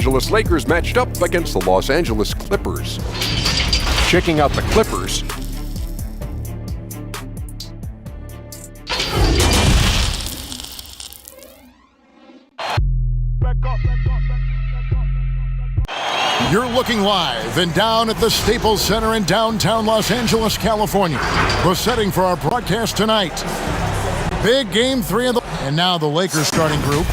Angeles Lakers matched up against the Los Angeles Clippers. Checking out the Clippers, you're looking live and down at the Staples Center in downtown Los Angeles, California. The setting for our broadcast tonight. Big game 3 of the... And now the Lakers starting group.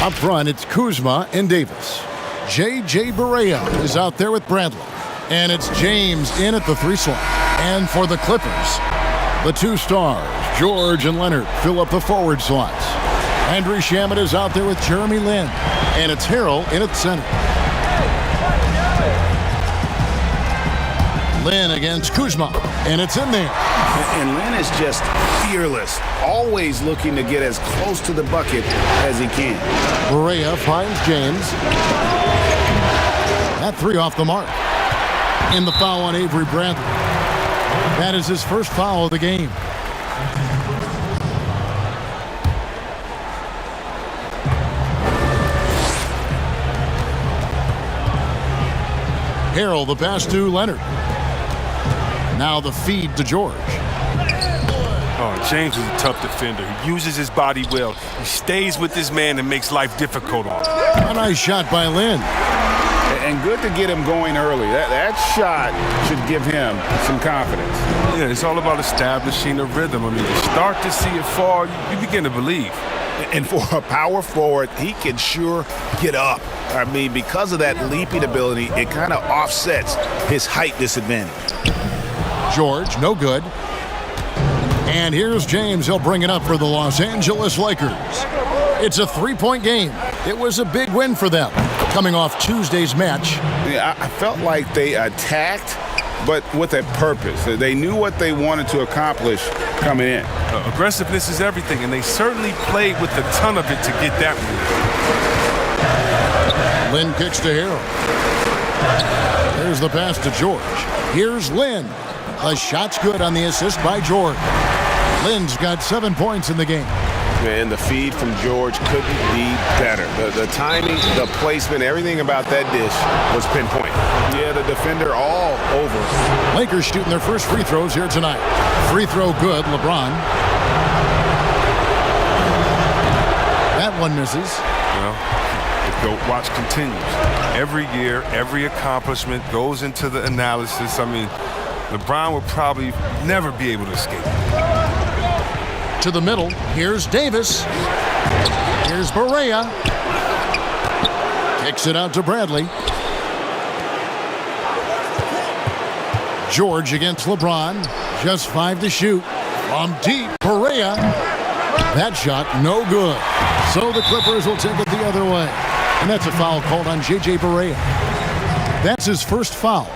Up front, it's Kuzma and Davis. J.J. Barea is out there with Bradley. And it's James in at the 3 slot. And for the Clippers, the 2 stars, George and Leonard, fill up the forward slots. Andrew Shamet is out there with Jeremy Lin. And it's Harrell in at center. Lin against Kuzma, and it's in there. And Lin is just fearless, always looking to get as close to the bucket as he can. Barea finds James. That 3 off the mark. And the foul on Avery Bradley. That is his first foul of the game. Harrell the pass to Leonard. Now the feed to George. Oh, James is a tough defender. He uses his body well. He stays with his man and makes life difficult on him. A nice shot by Lin. And good to get him going early. That shot should give him some confidence. Yeah, it's all about establishing a rhythm. I mean, you start to see it fall, you begin to believe. And for a power forward, he can sure get up. I mean, because of that leaping ability, it kind of offsets his height disadvantage. George, no good. And here's James. He'll bring it up for the Los Angeles Lakers. It's a 3-point game. It was a big win for them, coming off Tuesday's match. Yeah, I felt like they attacked, but with a purpose. They knew what they wanted to accomplish coming in. Aggressiveness is everything, and they certainly played with a ton of it to get that win. Lin kicks to Harrell. There's the pass to George. Here's Lin. The shot's good on the assist by George. Lin's got 7 points in the game. and the feed from George couldn't be better. The timing, the placement, everything about that dish was pinpoint. Yeah, the defender all over. Lakers shooting their first free throws here tonight. Free throw good, LeBron. That one misses. Well, the GOAT watch continues. Every year, every accomplishment goes into the analysis. I mean, LeBron would probably never be able to escape. To the middle. Here's Davis. Here's Barea. Kicks it out to Bradley. George against LeBron. Just 5 to shoot. From deep, Barea. That shot, no good. So the Clippers will take it the other way. And that's a foul called on J.J. Barea. That's his first foul.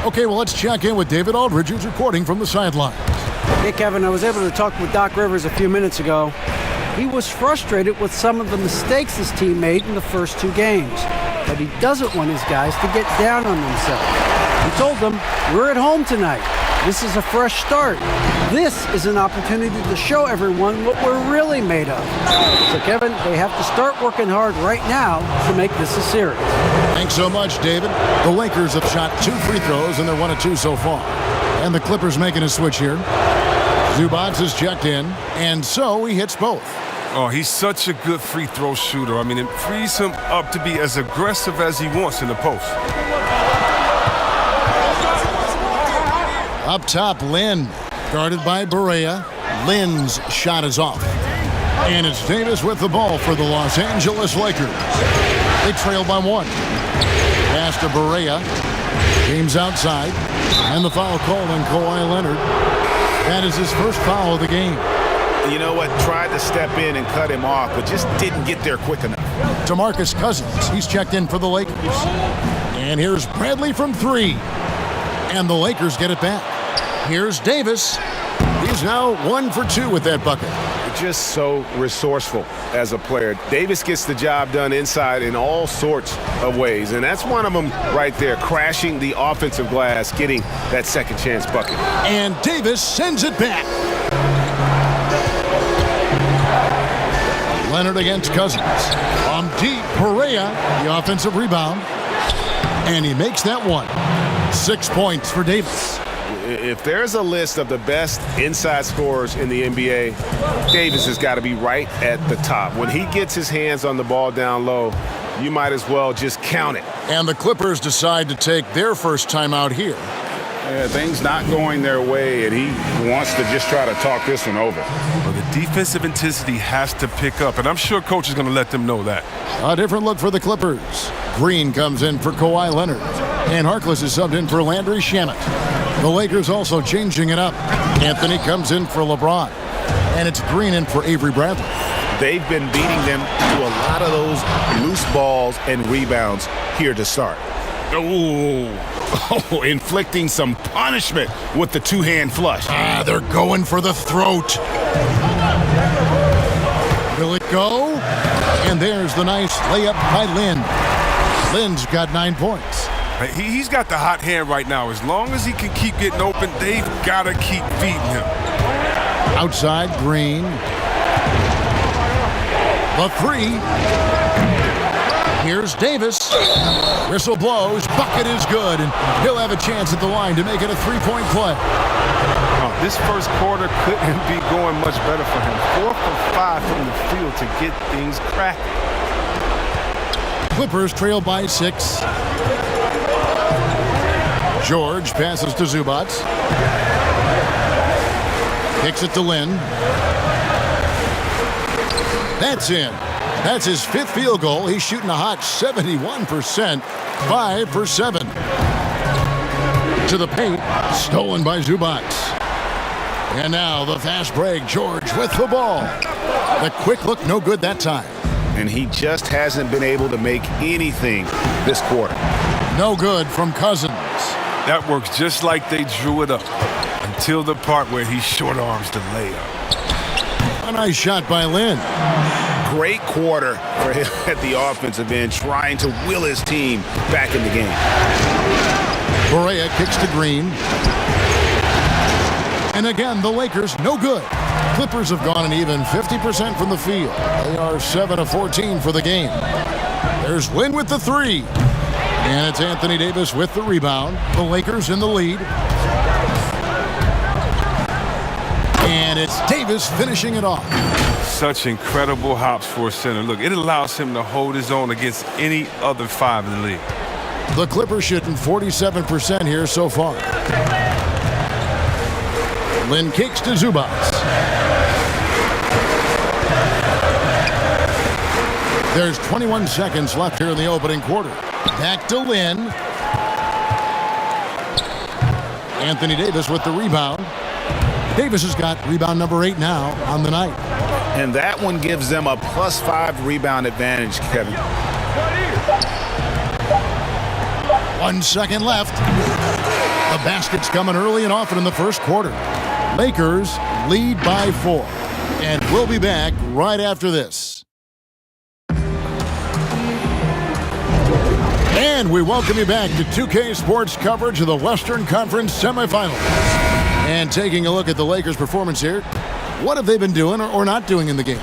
Okay, well, let's check in with David Aldridge, who's reporting from the sidelines. Hey, Kevin, I was able to talk with Doc Rivers a few minutes ago. He was frustrated with some of the mistakes his team made in the first 2 games, but he doesn't want his guys to get down on themselves. He told them, we're at home tonight. This is a fresh start. This is an opportunity to show everyone what we're really made of. So, Kevin, they have to start working hard right now to make this a series. Thanks so much, David. The Lakers have shot 2 free throws, and they're 1 of 2 so far. And the Clippers making a switch here. Zubac is checked in, and so he hits both. Oh, he's such a good free throw shooter. I mean, it frees him up to be as aggressive as he wants in the post. Up top, Lin, guarded by Barea. Lin's shot is off. And it's Davis with the ball for the Los Angeles Lakers. They trail by 1. Pass to Barea. James outside. And the foul called on Kawhi Leonard. That is his first foul of the game. You know what? Tried to step in and cut him off, but just didn't get there quick enough. DeMarcus Cousins, he's checked in for the Lakers. And here's Bradley from 3. And the Lakers get it back. Here's Davis. He's now 1 for 2 with that bucket. Just so resourceful as a player. Davis gets the job done inside in all sorts of ways, and that's one of them right there, crashing the offensive glass, getting that second chance bucket. And Davis sends it back. Leonard against Cousins. From deep, Perea, the offensive rebound. And he makes that one. 6 points for Davis. If there's a list of the best inside scorers in the NBA, Davis has got to be right at the top. When he gets his hands on the ball down low, you might as well just count it. And the Clippers decide to take their first timeout here. Things not going their way, and he wants to just try to talk this one over. Well, the defensive intensity has to pick up, and I'm sure coach is going to let them know that. A different look for the Clippers. Green comes in for Kawhi Leonard. And Harkless is subbed in for Landry Shamet. The Lakers also changing it up. Anthony comes in for LeBron. And it's Green in for Avery Bradley. They've been beating them to a lot of those loose balls and rebounds here to start. Oh, inflicting some punishment with the two-hand flush. They're going for the throat. Will it go? And there's the nice layup by Lynn. Lynn's got 9 points. He's got the hot hand right now. As long as he can keep getting open, they've got to keep beating him. Outside, Green. The three. Here's Davis. Whistle blows. Bucket is good. And he'll have a chance at the line to make it a three-point play. This first quarter couldn't be going much better for him. 4 for 5 from the field to get things cracking. Clippers trail by 6. George passes to Zubac. Kicks it to Lynn. That's in. That's his 5th field goal. He's shooting a hot 71%. 5 for 7. To the paint. Stolen by Zubac. And now the fast break. George with the ball. The quick look, no good that time. And he just hasn't been able to make anything this quarter. No good from Cousins. That works just like they drew it up until the part where he short arms the layup. A nice shot by Lynn. Great quarter for him at the offensive end, trying to will his team back in the game. Perea kicks to Green. And again, the Lakers, no good. Clippers have gone an even 50% from the field. They are 7 of 14 for the game. There's Lynn with the three. And it's Anthony Davis with the rebound. The Lakers in the lead. And it's Davis finishing it off. Such incredible hops for a center. Look, it allows him to hold his own against any other 5 in the league. The Clippers shooting 47% here so far. Lynn kicks to Zubac. There's 21 seconds left here in the opening quarter. Back to Lynn. Anthony Davis with the rebound. Davis has got rebound number 8 now on the night. And that one gives them a +5 rebound advantage, Kevin. 1 second left. The basket's coming early and often in the first quarter. Lakers lead by 4. And we'll be back right after this. And we welcome you back to 2K Sports coverage of the Western Conference semifinals. And taking a look at the Lakers' performance here, what have they been doing or not doing in the game?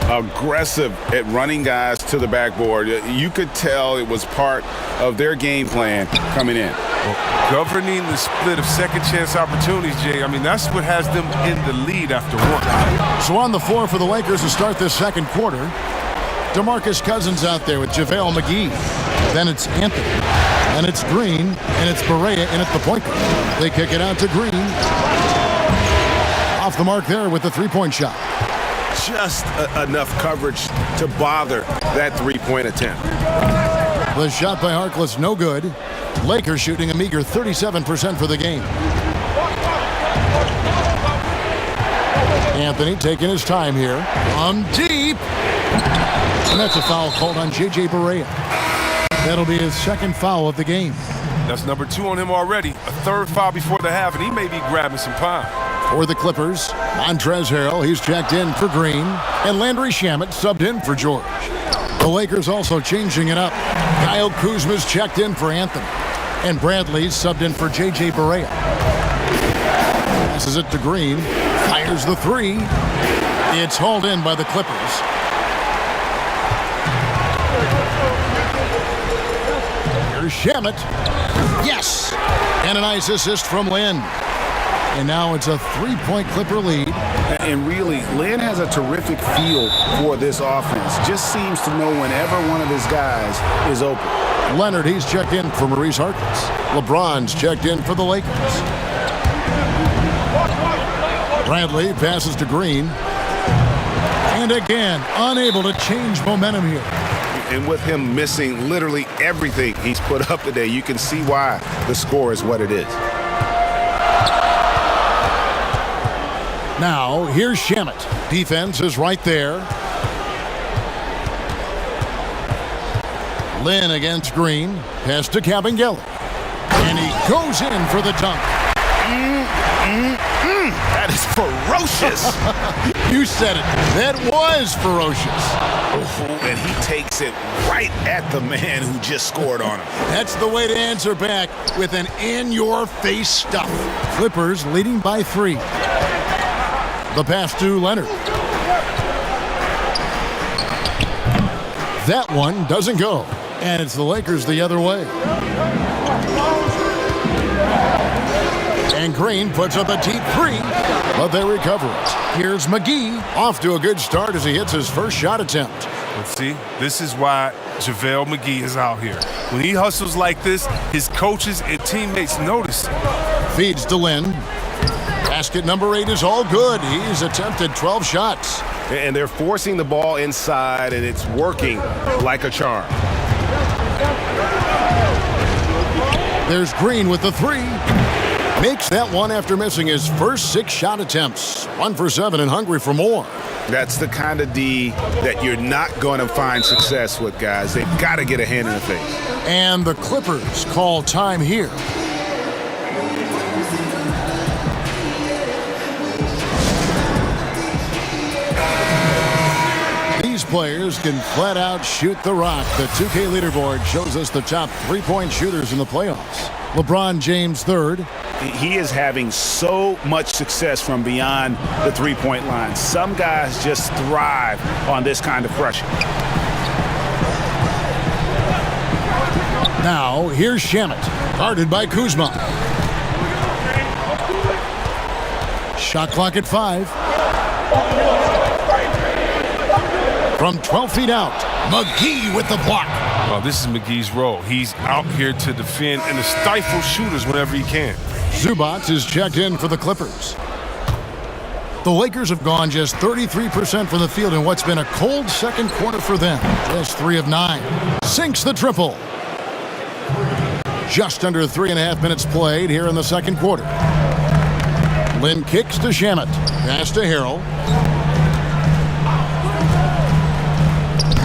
Aggressive at running guys to the backboard. You could tell it was part of their game plan coming in. Well, governing the split of second chance opportunities, Jay, I mean, that's what has them in the lead after 1. So on the floor for the Lakers to start this second quarter, DeMarcus Cousins out there with JaVale McGee. Then it's Anthony. And it's Green. And it's Perea in at the point guard. They kick it out to Green. Off the mark there with the three-point shot. Just enough coverage to bother that three-point attempt. The shot by Harkless, no good. Lakers shooting a meager 37% for the game. Anthony taking his time here. Deep. And that's a foul called on J.J. Perea. That'll be his second foul of the game. That's number 2 on him already. A 3rd foul before the half, and he may be grabbing some pine. For the Clippers, Montrezl Harrell, he's checked in for Green. And Landry Shamet subbed in for George. The Lakers also changing it up. Kyle Kuzma's checked in for Anthony. And Bradley's subbed in for J.J. Perea. Passes it to Green. Fires the three. It's hauled in by the Clippers. Here's Shamet. Yes! And a nice assist from Lynn. And now it's a 3-point Clipper lead. And really, Lynn has a terrific feel for this offense. Just seems to know whenever one of his guys is open. Leonard, he's checked in for Maurice Harkless. LeBron's checked in for the Lakers. Bradley passes to Green. And again, unable to change momentum here. And with him missing literally everything he's put up today, you can see why the score is what it is. Now, here's Shamet. Defense is right there. Lynn against Green. Pass to Kabengele. And he goes in for the dunk. That is ferocious. You said it. That was ferocious. And he takes it right at the man who just scored on him. That's the way to answer back with an in-your-face stuff. Clippers leading by 3. The pass to Leonard. That one doesn't go. And it's the Lakers the other way. And Green puts up a deep 3, but they recover it. Here's McGee, off to a good start as he hits his first shot attempt. But see, this is why JaVale McGee is out here. When he hustles like this, his coaches and teammates notice. Feeds to Lynn. Basket number 8 is all good. He's attempted 12 shots. And they're forcing the ball inside, and it's working like a charm. There's Green with the 3. Makes that one after missing his first 6 shot attempts. 1 for 7 and hungry for more. That's the kind of D that you're not going to find success with, guys. They've got to get a hand in the face. And the Clippers call time here. These players can flat out shoot the rock. The 2K leaderboard shows us the top 3-point shooters in the playoffs. LeBron James third. He is having so much success from beyond the three-point line. Some guys just thrive on this kind of pressure. Now, here's Shamet, guarded by Kuzma. Shot clock at 5. From 12 feet out, McGee with the block. Well, this is McGee's role. He's out here to defend and to stifle shooters whenever he can. Zubac is checked in for the Clippers. The Lakers have gone just 33% from the field in what's been a cold second quarter for them. Just 3 of 9. Sinks the triple. Just under 3.5 minutes played here in the second quarter. Lynn kicks to Shamet. Pass to Harrell.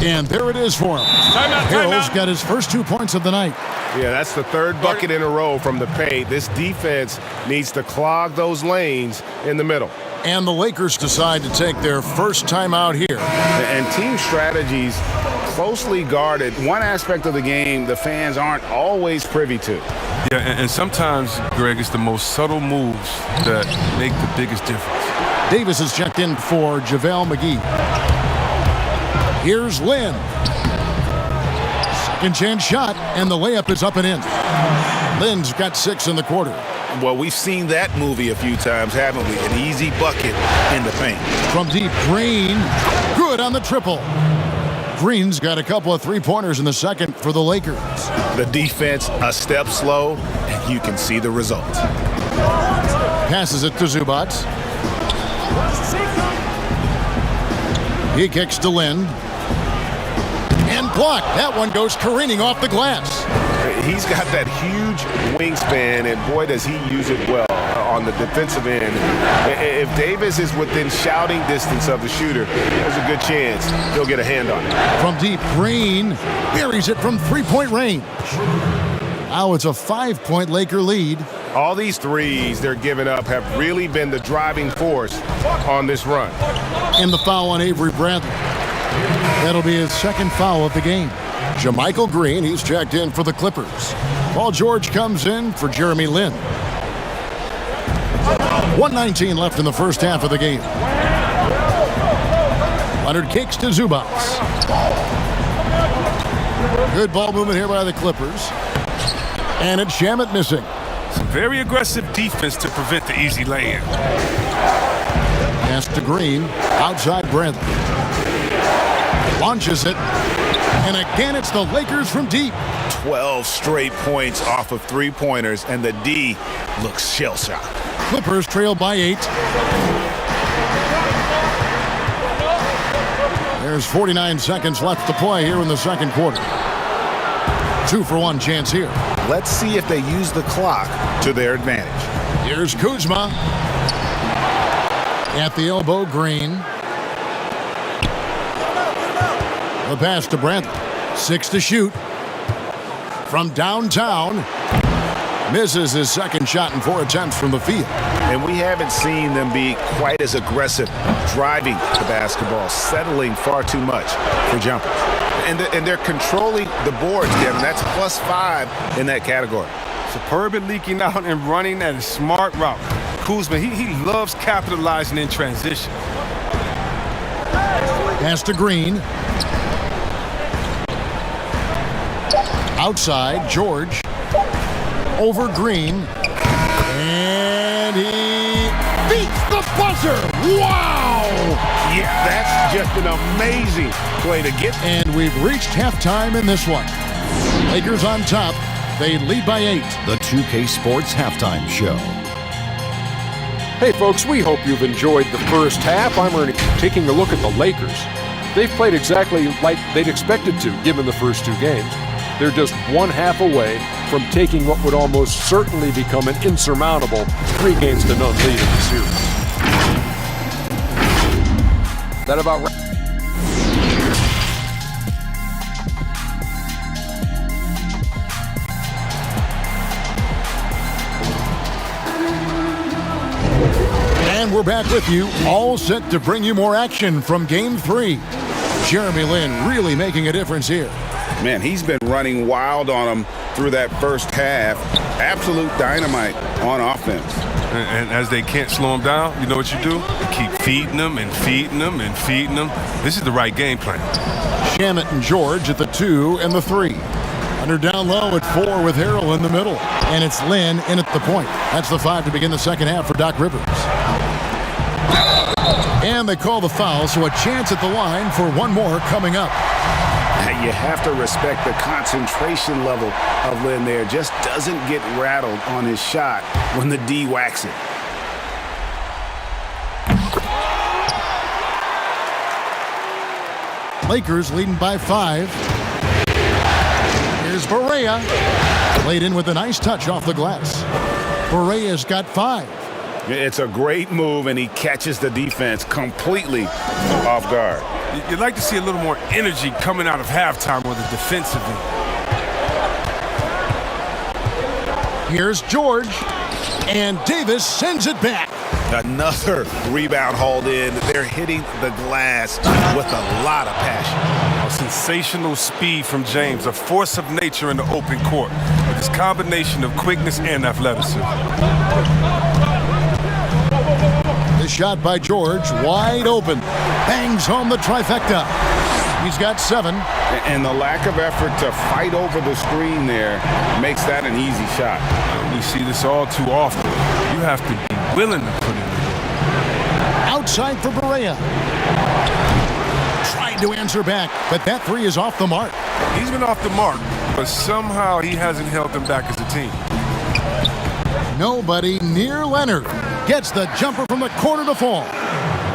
And there it is for him. Harrell's got his first 2 points of the night. Yeah, that's the third bucket in a row from the paint. This defense needs to clog those lanes in the middle. And the Lakers decide to take their first timeout here. And team strategies closely guarded. One aspect of the game the fans aren't always privy to. Yeah, and sometimes, Greg, it's the most subtle moves that make the biggest difference. Davis is checked in for JaVale McGee. Here's Lynn. Second chance shot, and the layup is up and in. Lynn's got 6 in the quarter. Well, we've seen that movie a few times, haven't we? An easy bucket in the paint. From deep, Green. Good on the triple. Green's got a couple of 3-pointers in the second for the Lakers. The defense a step slow, and you can see the result. Passes it to Zubac. He kicks to Lynn. And blocked. That one goes careening off the glass. He's got that huge wingspan, and boy, does he use it well on the defensive end. If Davis is within shouting distance of the shooter, there's a good chance he'll get a hand on it. From deep, Green buries it from 3-point range. Now it's a 5-point Laker lead. All these threes they're giving up have really been the driving force on this run. And the foul on Avery Bradley. That'll be his second foul of the game. JaMychal Green, he's checked in for the Clippers. Paul George comes in for Jeremy Lin. 1:19 left in the first half of the game. Leonard kicks to Zubac. Good ball movement here by the Clippers. And it's Shamet missing. Some very aggressive defense to prevent the easy lay-in. Pass to Green. Outside Bradley. Launches it. And again, it's the Lakers from deep. 12 straight points off of three-pointers, and the D looks shell-shocked. Clippers trail by 8. There's 49 seconds left to play here in the second quarter. 2-for-1 chance here. Let's see if they use the clock to their advantage. Here's Kuzma. At the elbow, Green. The pass to Bradley. 6 to shoot. From downtown. Misses his second shot in 4 attempts from the field. And we haven't seen them be quite as aggressive driving the basketball, settling far too much for jumpers. And they're controlling the boards, Kevin. That's +5 in that category. Superb at leaking out and running at a smart route. Kuzma, he loves capitalizing in transition. Pass to Green. Outside, George. Over Green. And he beats the buzzer. Wow! Yeah, that's just an amazing play to get. And we've reached halftime in this one. Lakers on top. They lead by 8. The 2K Sports Halftime Show. Hey folks, we hope you've enjoyed the first half. I'm Ernie, taking a look at the Lakers. They've played exactly like they'd expected to, given the first 2 games. They're just 1 half away from taking what would almost certainly become an insurmountable 3-0 lead in the series. That about right. And we're back with you, all set to bring you more action from Game 3. Jeremy Lin really making a difference here. Man, he's been running wild on them through that first half. Absolute dynamite on offense. And as they can't slow him down, you know what you do? You keep feeding them and feeding them and feeding them. This is the right game plan. Shamet and George at the 2 and the 3. Under down low at 4 with Harrell in the middle. And it's Lin in at the point. That's the 5 to begin the second half for Doc Rivers. And they call the foul, so a chance at the line for one more coming up. You have to respect the concentration level of Lin there. Just doesn't get rattled on his shot when the D whacks it. Lakers leading by 5. Here's Barea. Laid in with a nice touch off the glass. Barea's got 5. It's a great move, and he catches the defense completely off guard. You'd like to see a little more energy coming out of halftime with the defensive end. Here's George. And Davis sends it back. Another rebound hauled in. They're hitting the glass with a lot of passion. A sensational speed from James, a force of nature in the open court with his combination of quickness and athleticism. The shot by George, wide open. Bangs home the trifecta. He's got 7. And the lack of effort to fight over the screen there makes that an easy shot. We see this all too often. You have to be willing to put it in. Outside for Barea. Tried to answer back, but that 3 is off the mark. He's been off the mark, but somehow he hasn't held them back as a team. Nobody near Leonard. Gets the jumper from the corner to fall.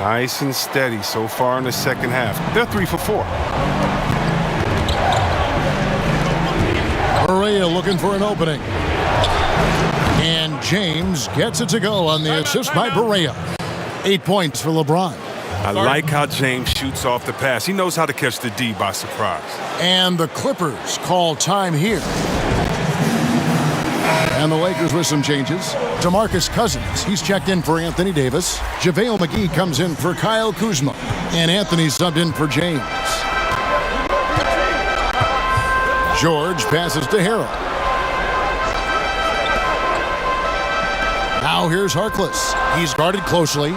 Nice and steady so far in the second half. They're 3 for 4. Barea looking for an opening. And James gets it to go on the assist by Barea. 8 points for LeBron. I like how James shoots off the pass. He knows how to catch the D by surprise. And the Clippers call time here. And the Lakers with some changes. DeMarcus Cousins, he's checked in for Anthony Davis. JaVale McGee comes in for Kyle Kuzma. And Anthony subbed in for James. George passes to Harrell. Now here's Harkless. He's guarded closely.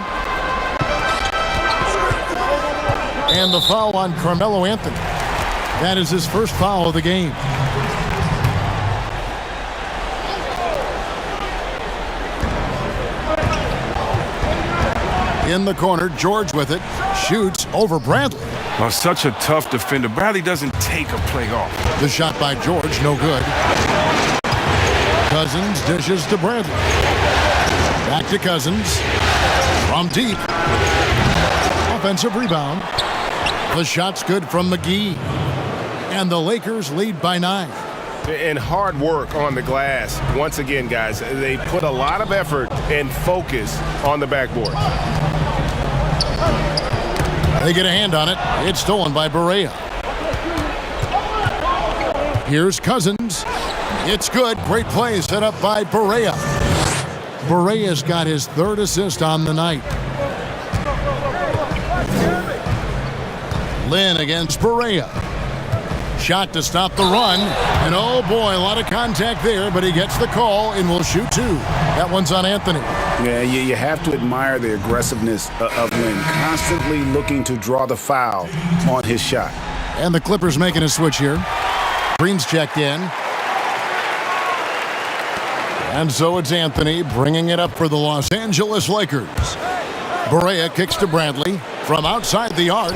And the foul on Carmelo Anthony. That is his first foul of the game. In the corner, George with it. Shoots over Bradley. Well, such a tough defender. Bradley doesn't take a play off. The shot by George, no good. Cousins dishes to Bradley. Back to Cousins. From deep. Offensive rebound. The shot's good from McGee. And the Lakers lead by 9. And hard work on the glass. Once again, guys, they put a lot of effort and focus on the backboard. They get a hand on it. It's stolen by Barea. Here's Cousins. It's good. Great play set up by Barea. Barea's got his 3rd assist on the night. Lynn against Barea. Shot to stop the run. And oh boy, a lot of contact there, but he gets the call and will shoot 2. That one's on Anthony. Yeah, you have to admire the aggressiveness of Lynn, constantly looking to draw the foul on his shot. And the Clippers making a switch here. Green's checked in. And so it's Anthony bringing it up for the Los Angeles Lakers. Barea kicks to Bradley from outside the arc.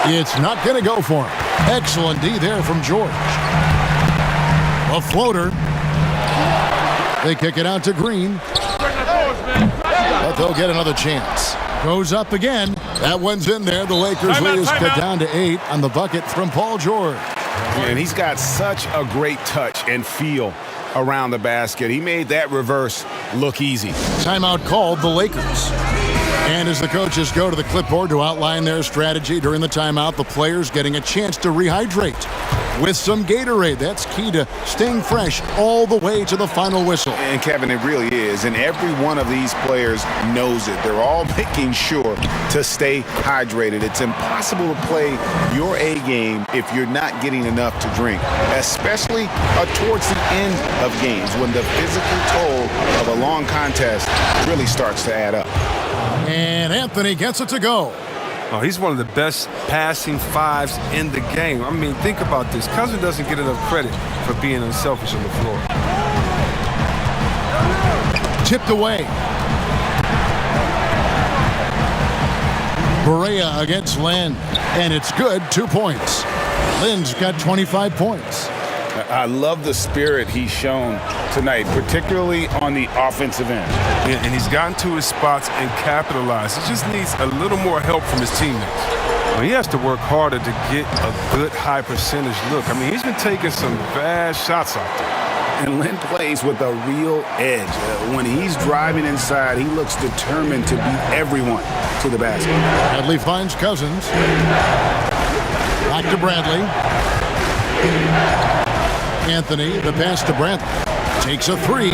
It's not going to go for him. Excellent D there from George. A floater. They kick it out to Green. But they'll get another chance. Goes up again. That one's in there. The Lakers lead is cut down to 8 on the bucket from Paul George. And he's got such a great touch and feel around the basket. He made that reverse look easy. Timeout called the Lakers. And as the coaches go to the clipboard to outline their strategy during the timeout, the players getting a chance to rehydrate with some Gatorade. That's key to staying fresh all the way to the final whistle. And Kevin, it really is. And every one of these players knows it. They're all making sure to stay hydrated. It's impossible to play your A game if you're not getting enough to drink, especially towards the end of games when the physical toll of a long contest really starts to add up. And Anthony gets it to go. Oh, he's one of the best passing 5s in the game. I mean, think about this. Cousins doesn't get enough credit for being unselfish on the floor. Tipped away. Barea against Lynn. And it's good. 2 points. Lynn's got 25 points. I love the spirit he's shown tonight, particularly on the offensive end. And he's gotten to his spots and capitalized. He just needs a little more help from his teammates. Well, he has to work harder to get a good high percentage look. I mean, he's been taking some bad shots out there. And Lynn plays with a real edge. When he's driving inside, he looks determined to beat everyone to the basket. Bradley finds Cousins. Back to Bradley. Anthony, the pass to Bradley. Takes a 3.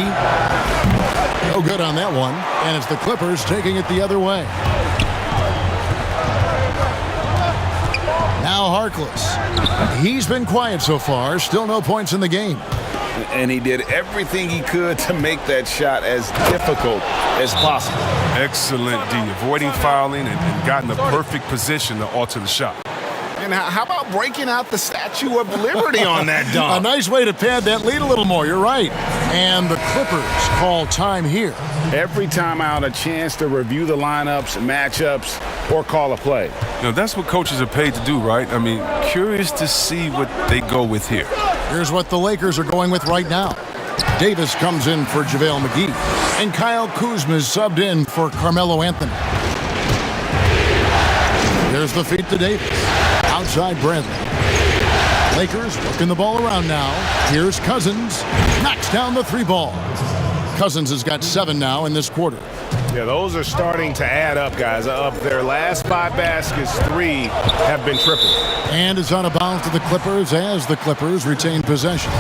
No good on that one. And it's the Clippers taking it the other way. Now Harkless. He's been quiet so far. Still no points in the game. And he did everything he could to make that shot as difficult as possible. Excellent D. Avoiding fouling and got in the perfect position to alter the shot. And how about breaking out the Statue of Liberty on that dunk? A nice way to pad that lead a little more. You're right. And the Clippers call time here. Every time out, a chance to review the lineups, matchups, or call a play. You know, that's what coaches are paid to do, right? I mean, curious to see what they go with here. Here's what the Lakers are going with right now. Davis comes in for JaVale McGee. And Kyle Kuzma is subbed in for Carmelo Anthony. There's the feed to Davis. Outside Bradley. Lakers working the ball around now. Here's Cousins. Knocks down the 3 ball. Cousins has got 7 now in this quarter. Yeah, those are starting to add up, guys. Of their last 5 baskets, 3 have been tripled. And it's out of bounds to the Clippers as the Clippers retain possession.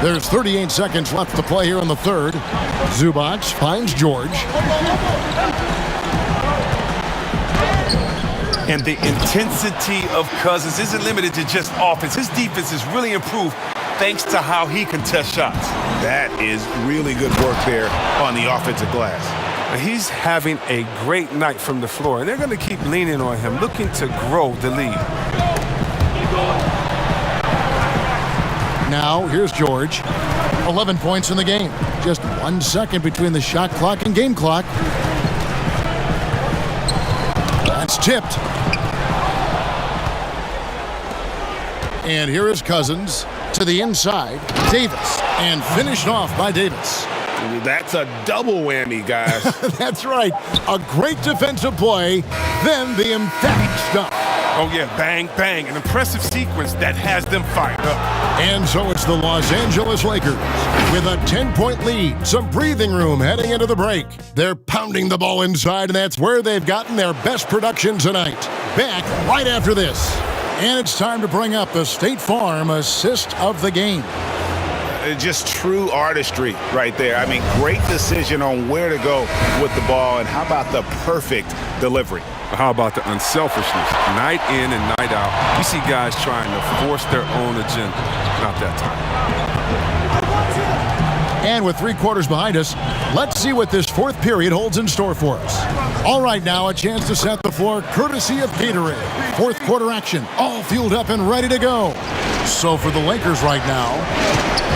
There's 38 seconds left to play here in the third. Zubac finds George. And the intensity of Cousins isn't limited to just offense. His defense has really improved thanks to how he contests shots. That is really good work there on the offensive glass. He's having a great night from the floor, and they're going to keep leaning on him, looking to grow the lead. Now, here's George. 11 points in the game. Just 1 second between the shot clock and game clock. That's tipped. And here is Cousins to the inside. Davis. And finished off by Davis. That's a double whammy, guys. That's right. A great defensive play, then the emphatic stuff. Oh, yeah, bang, bang. An impressive sequence that has them fired up. And so it's the Los Angeles Lakers with a 10-point lead. Some breathing room heading into the break. They're pounding the ball inside, and that's where they've gotten their best production tonight. Back right after this. And it's time to bring up the State Farm assist of the game. Just true artistry right there. I mean, great decision on where to go with the ball, and how about the perfect delivery? How about the unselfishness? Night in and night out, you see guys trying to force their own agenda. Not that time. And with 3 quarters behind us, let's see what this fourth period holds in store for us. All right, now a chance to set the floor courtesy of Gatorade. Fourth quarter action, all fueled up and ready to go. So for the Lakers right now,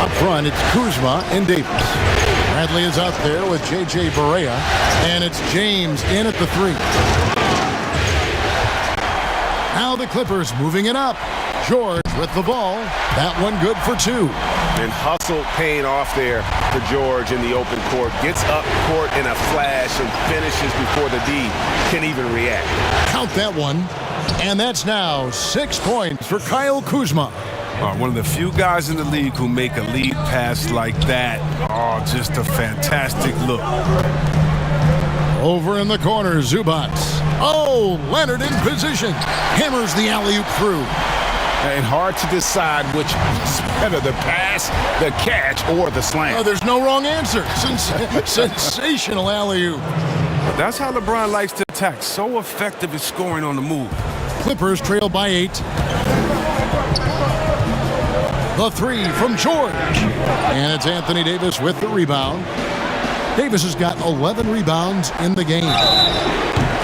up front, it's Kuzma and Davis. Bradley is out there with J.J. Barea, and it's James in at the 3. Now the Clippers moving it up. George with the ball. That one good for 2. And hustle paying off there for George in the open court. Gets up court in a flash and finishes before the D can even react. Count that one. And that's now 6 points for Kyle Kuzma. One of the few guys in the league who make a lead pass like that. Oh, just a fantastic look. Over in the corner, Zubac. Oh, Leonard in position. Hammers the alley-oop through. And hard to decide which is better, the pass, the catch, or the slam. Oh, there's no wrong answer. Sensational alley-oop. That's how LeBron likes to attack. So effective at scoring on the move. Clippers trail by 8. The 3 from George. And it's Anthony Davis with the rebound. Davis has got 11 rebounds in the game.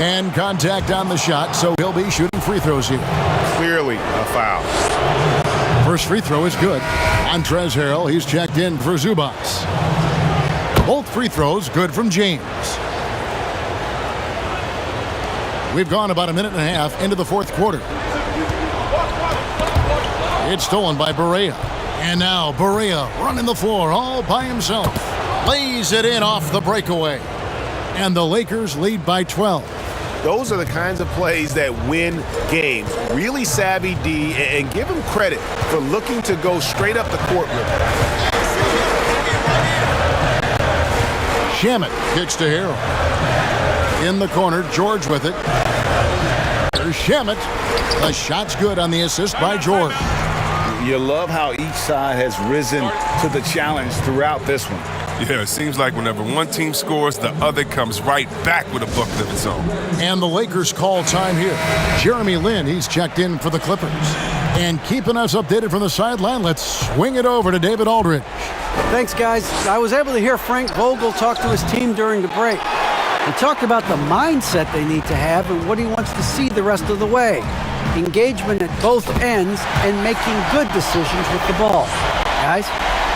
And contact on the shot, so he'll be shooting free throws here. Clearly a foul. First free throw is good. Montrezl Harrell, he's checked in for Zubac. Both free throws good from James. We've gone about a minute and a half into the fourth quarter. It's stolen by Barea. And now Barea running the floor all by himself. Lays it in off the breakaway. And the Lakers lead by 12. Those are the kinds of plays that win games. Really savvy D, and give him credit for looking to go straight up the court with it. Shamet kicks to Harrell. In the corner, George with it. There's Shamet. The shot's good on the assist by George. You love how each side has risen to the challenge throughout this one. Yeah, it seems like whenever one team scores, the other comes right back with a bucket of its own. And the Lakers call time here. Jeremy Lin, he's checked in for the Clippers. And keeping us updated from the sideline, let's swing it over to David Aldridge. Thanks, guys. I was able to hear Frank Vogel talk to his team during the break. He talked about the mindset they need to have and what he wants to see the rest of the way. Engagement at both ends and making good decisions with the ball. Guys?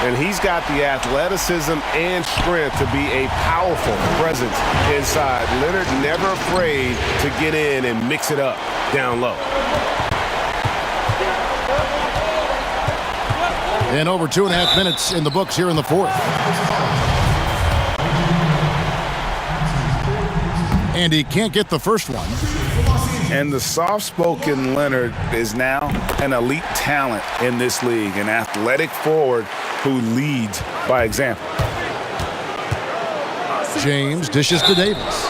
And he's got the athleticism and strength to be a powerful presence inside. Leonard never afraid to get in and mix it up down low. And over 2.5 minutes in the books here in the fourth. And he can't get the first one. And the soft-spoken Leonard is now an elite talent in this league, an athletic forward who leads by example. James dishes to Davis.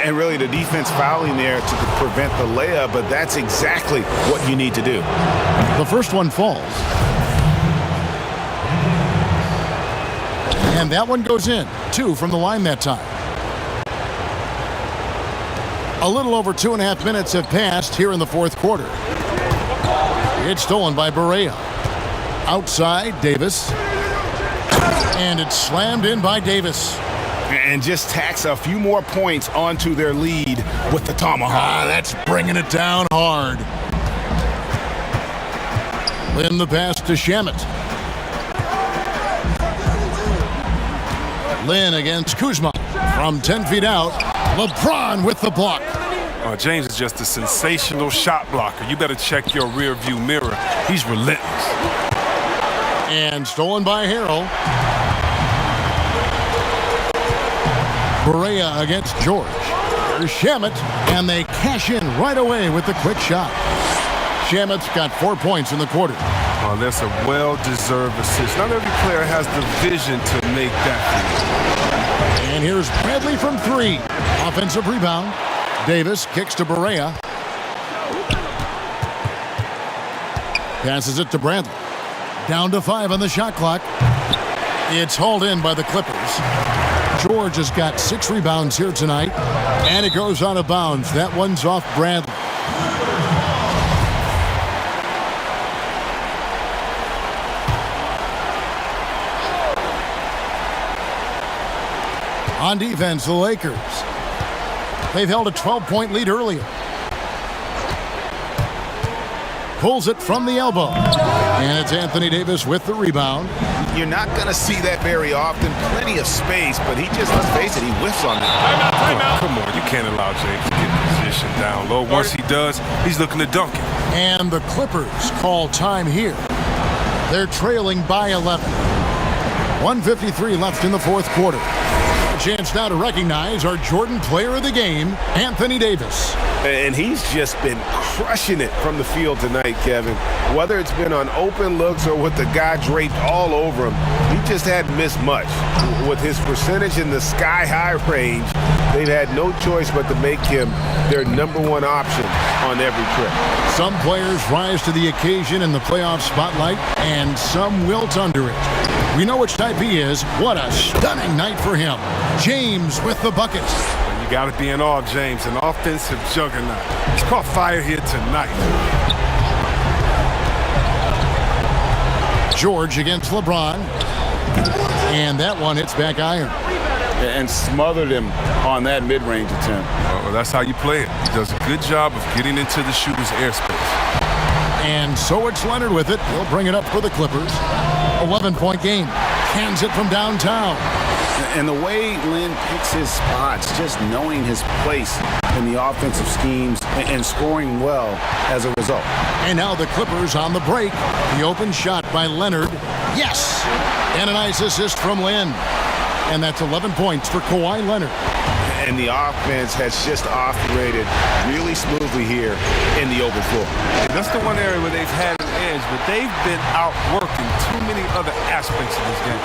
And really the defense fouling there to prevent the layup, but that's exactly what you need to do. The first one falls. And that one goes in. 2 from the line that time. A little over 2.5 minutes have passed here in the fourth quarter. It's stolen by Barea. Outside, Davis. And it's slammed in by Davis. And just tacks a few more points onto their lead with the tomahawk. That's bringing it down hard. Lin the pass to Shamet. Lynn against Kuzma. From 10 feet out, LeBron with the block. James is just a sensational shot blocker. You better check your rear view mirror. He's relentless. And stolen by Harrell. Barea against George. There's Shamet, and they cash in right away with the quick shot. Shamet's got 4 points in the quarter. That's a well-deserved assist. Not every player has the vision to make that. And here's Bradley from 3. Offensive rebound. Davis kicks to Barea. Passes it to Bradley. Down to 5 on the shot clock. It's hauled in by the Clippers. George has got 6 rebounds here tonight. And it goes out of bounds. That one's off Bradley. On defense, the Lakers. They've held a 12-point lead earlier. Pulls it from the elbow. And it's Anthony Davis with the rebound. You're not going to see that very often. Plenty of space, but he just, let's face it, he whiffs on that. Oh, come on, you can't allow James to get position down low. Once he does, he's looking to dunk it. And the Clippers call time here. They're trailing by 11. 1:53 left in the fourth quarter. A chance now to recognize our Jordan Player of the Game, Anthony Davis. And he's just been crushing it from the field tonight, Kevin. Whether it's been on open looks or with the guy draped all over him, he just hadn't missed much. With his percentage in the sky-high range, they've had no choice but to make him their #1 option on every trip. Some players rise to the occasion in the playoff spotlight, and some wilt under it. We know which type he is. What a stunning night for him. James with the bucket. You got to be in awe, James, an offensive juggernaut. He's caught fire here tonight. George against LeBron. And that one hits back iron. And smothered him on that mid-range attempt. Well, that's how you play it. He does a good job of getting into the shooter's airspace. And so it's Leonard with it. He'll bring it up for the Clippers. 11-point game. Hands it from downtown. And the way Lynn picks his spots, just knowing his place in the offensive schemes and scoring well as a result. And now the Clippers on the break. The open shot by Leonard. Yes! And a nice assist from Lynn. And that's 11 points for Kawhi Leonard. And the offense has just operated really smoothly here in the open floor. That's the one area where they've had an edge, but they've been outworking too many other aspects of this game.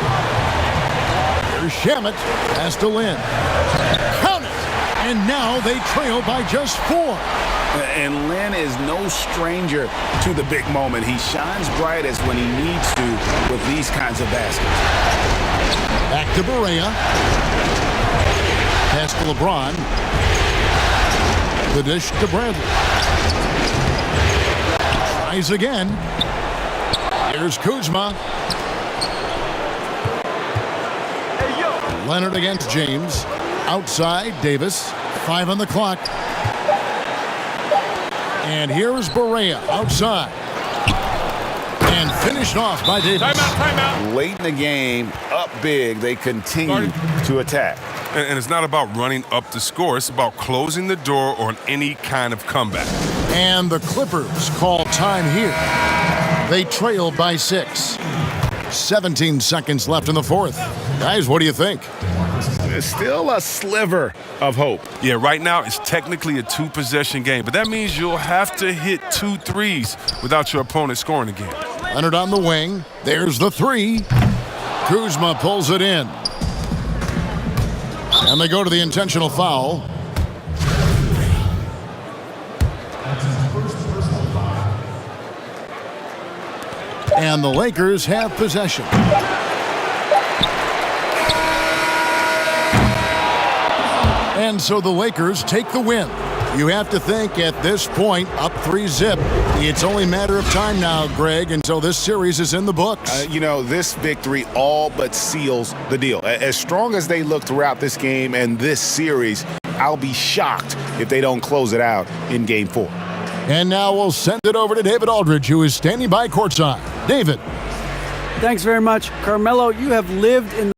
There's Shamet. Pass to Lynn. Count it! And now they trail by just 4. And Lynn is no stranger to the big moment. He shines brightest when he needs to with these kinds of baskets. Back to Barea. Pass to LeBron. The dish to Bradley. Tries again. Here's Kuzma. Leonard against James. Outside, Davis. 5 on the clock. And here's Barea outside. And finished off by Davis. Timeout. Late in the game, up big, they continue to attack. And it's not about running up the score. It's about closing the door on any kind of comeback. And the Clippers call time here. They trail by 6. 17 seconds left in the fourth. Guys, what do you think? There's still a sliver of hope. Yeah, right now it's technically a 2-possession game, but that means you'll have to hit 2 threes without your opponent scoring again. Leonard on the wing. There's the 3. Kuzma pulls it in. And they go to the intentional foul. And the Lakers have possession. And so the Lakers take the win. You have to think at this point, up 3-zip. It's only a matter of time now, Greg, until this series is in the books. This victory all but seals the deal. As strong as they look throughout this game and this series, I'll be shocked if they don't close it out in Game 4. And now we'll send it over to David Aldridge, who is standing by courtside. David. Thanks very much. Carmelo, you have lived in